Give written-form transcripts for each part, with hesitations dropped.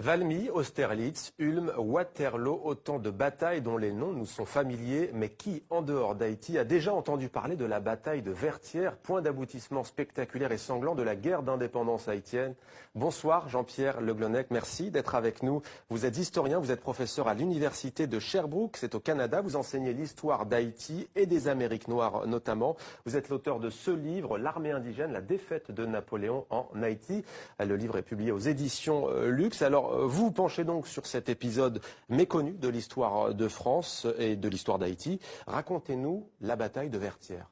Valmy, Austerlitz, Ulm, Waterloo, autant de batailles dont les noms nous sont familiers, mais qui, en dehors d'Haïti, a déjà entendu parler de la bataille de Vertières, point d'aboutissement spectaculaire et sanglant de la guerre d'indépendance haïtienne. Bonsoir Jean-Pierre Le Glonec, merci d'être avec nous. Vous êtes historien, vous êtes professeur à l'université de Sherbrooke, c'est au Canada. Vous enseignez l'histoire d'Haïti et des Amériques noires notamment. Vous êtes l'auteur de ce livre, L'armée indigène, la défaite de Napoléon en Haïti. Le livre est publié aux éditions Lux. Alors, vous vous penchez donc sur cet épisode méconnu de l'histoire de France et de l'histoire d'Haïti. Racontez-nous la bataille de Vertières.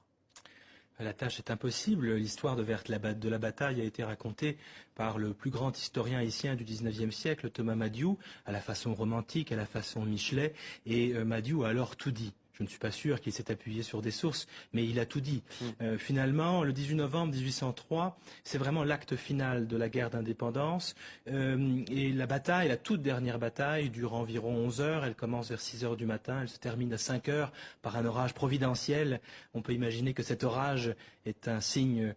La tâche est impossible. L'histoire de la bataille a été racontée par le plus grand historien haïtien du XIXe siècle, Thomas Madiou, à la façon romantique, à la façon Michelet. Et Madiou a alors tout dit. Je ne suis pas sûr qu'il s'est appuyé sur des sources, mais il a tout dit. Finalement, le 18 novembre 1803, c'est vraiment l'acte final de la guerre d'indépendance. Et la bataille, la toute dernière bataille, dure environ 11 heures. Elle commence vers 6 heures du matin. Elle se termine à 5 heures par un orage providentiel. On peut imaginer que cet orage est un signe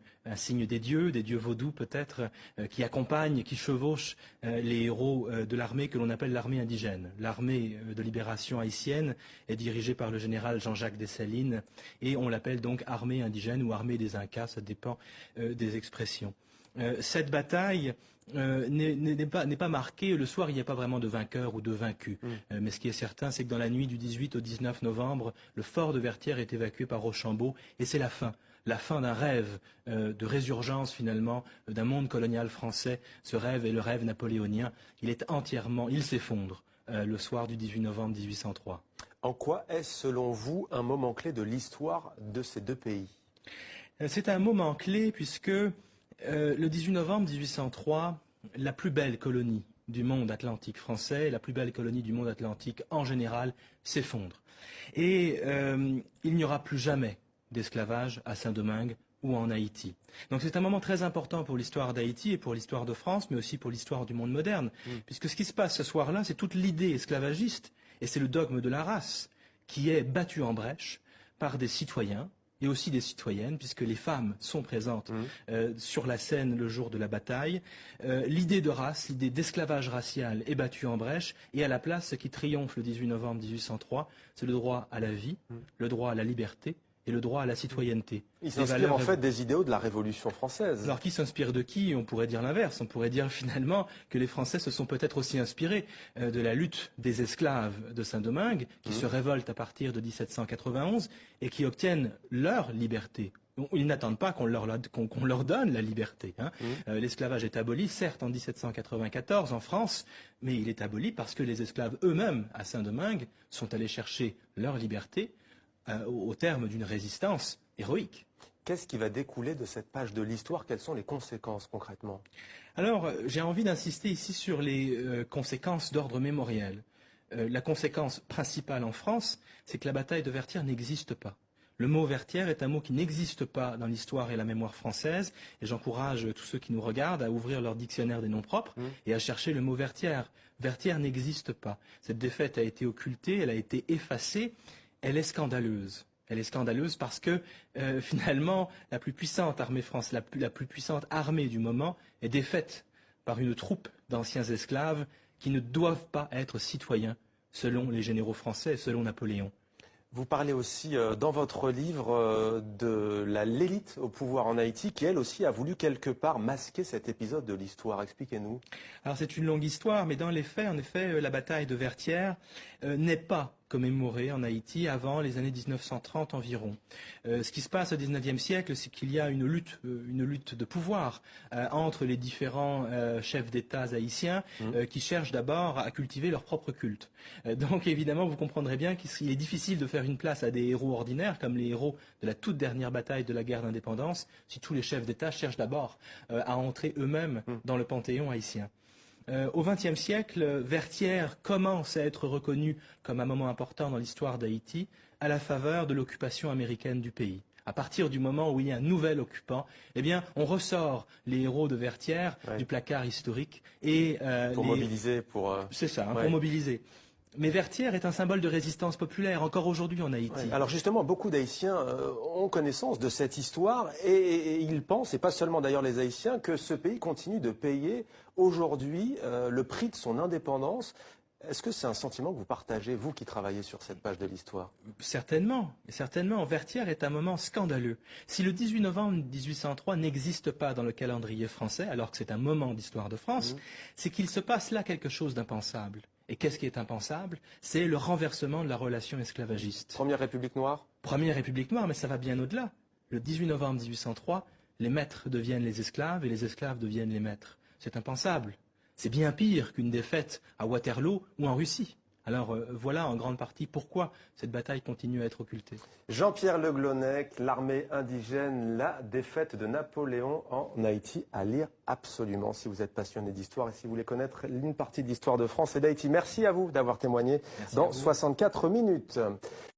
des dieux vaudous peut-être, qui accompagnent, qui chevauchent les héros de l'armée que l'on appelle l'armée indigène. L'armée de libération haïtienne est dirigée par le général Jean-Jacques Dessalines et on l'appelle donc armée indigène ou armée des Incas, ça dépend des expressions. Cette bataille n'est pas marquée, le soir il n'y a pas vraiment de vainqueur ou de vaincu. Mais ce qui est certain, c'est que dans la nuit du 18 au 19 novembre, le fort de Vertières est évacué par Rochambeau et c'est la fin d'un rêve de résurgence finalement d'un monde colonial français. Ce rêve est le rêve napoléonien. Il s'effondre le soir du 18 novembre 1803. En quoi est-ce, selon vous, un moment clé de l'histoire de ces deux pays? C'est un moment clé puisque le 18 novembre 1803, la plus belle colonie du monde atlantique français, la plus belle colonie du monde atlantique en général, s'effondre. Et il n'y aura plus jamais d'esclavage à Saint-Domingue ou en Haïti. Donc c'est un moment très important pour l'histoire d'Haïti et pour l'histoire de France, mais aussi pour l'histoire du monde moderne. Puisque ce qui se passe ce soir-là, c'est toute l'idée esclavagiste, et c'est le dogme de la race, qui est battu en brèche par des citoyens, et aussi des citoyennes, puisque les femmes sont présentes sur la scène le jour de la bataille. L'idée de race, l'idée d'esclavage racial est battue en brèche, et à la place, ce qui triomphe le 18 novembre 1803, c'est le droit à la vie, le droit à la liberté, et le droit à la citoyenneté. Il s'inspire en fait des idéaux de la Révolution française. Alors qui s'inspire de qui? On pourrait dire l'inverse. On pourrait dire finalement que les Français se sont peut-être aussi inspirés de la lutte des esclaves de Saint-Domingue, qui se révoltent à partir de 1791 et qui obtiennent leur liberté. Ils n'attendent pas qu'on leur donne la liberté. L'esclavage est aboli, certes, en 1794 en France, mais il est aboli parce que les esclaves eux-mêmes, à Saint-Domingue, sont allés chercher leur liberté au terme d'une résistance héroïque. Qu'est-ce qui va découler de cette page de l'histoire? Quelles sont les conséquences concrètement? Alors, j'ai envie d'insister ici sur les conséquences d'ordre mémoriel. La conséquence principale en France, c'est que la bataille de Vertières n'existe pas. Le mot Vertières est un mot qui n'existe pas dans l'histoire et la mémoire française, et j'encourage tous ceux qui nous regardent à ouvrir leur dictionnaire des noms propres et à chercher le mot Vertières. Vertières n'existe pas. Cette défaite a été occultée, elle a été effacée. Elle est scandaleuse. Elle est scandaleuse parce que finalement la plus puissante armée française, la plus puissante armée du moment est défaite par une troupe d'anciens esclaves qui ne doivent pas être citoyens selon les généraux français et selon Napoléon. Vous parlez aussi dans votre livre de l'élite au pouvoir en Haïti qui elle aussi a voulu quelque part masquer cet épisode de l'histoire. Expliquez-nous. Alors c'est une longue histoire, mais dans les faits, en effet, la bataille de Vertières n'est pas commémorée en Haïti avant les années 1930 environ. Ce qui se passe au XIXe siècle, c'est qu'il y a une lutte de pouvoir entre les différents chefs d'État haïtiens qui cherchent d'abord à cultiver leur propre culte. Donc évidemment, vous comprendrez bien qu'il est difficile de faire une place à des héros ordinaires comme les héros de la toute dernière bataille de la guerre d'indépendance si tous les chefs d'État cherchent d'abord à entrer eux-mêmes dans le panthéon haïtien. Au XXe siècle, Vertières commence à être reconnu comme un moment important dans l'histoire d'Haïti à la faveur de l'occupation américaine du pays. À partir du moment où il y a un nouvel occupant, eh bien, on ressort les héros de Vertières du placard historique et pour mobiliser, c'est ça, pour mobiliser. Mais Vertières est un symbole de résistance populaire, encore aujourd'hui en Haïti. Ouais. Alors justement, beaucoup d'Haïtiens ont connaissance de cette histoire et ils pensent, et pas seulement d'ailleurs les Haïtiens, que ce pays continue de payer aujourd'hui le prix de son indépendance. Est-ce que c'est un sentiment que vous partagez, vous qui travaillez sur cette page de l'histoire? Certainement, certainement. Vertières est un moment scandaleux. Si le 18 novembre 1803 n'existe pas dans le calendrier français, alors que c'est un moment d'histoire de France, c'est qu'il se passe là quelque chose d'impensable. Et qu'est-ce qui est impensable? C'est le renversement de la relation esclavagiste. Première République noire? Première République noire, mais ça va bien au-delà. Le 18 novembre 1803, les maîtres deviennent les esclaves et les esclaves deviennent les maîtres. C'est impensable. C'est bien pire qu'une défaite à Waterloo ou en Russie. Alors voilà en grande partie pourquoi cette bataille continue à être occultée. Jean-Pierre Le Glonec, l'armée indigène, la défaite de Napoléon en Haïti, à lire absolument si vous êtes passionné d'histoire et si vous voulez connaître une partie de l'histoire de France et d'Haïti. Merci à vous d'avoir témoigné dans 64 minutes.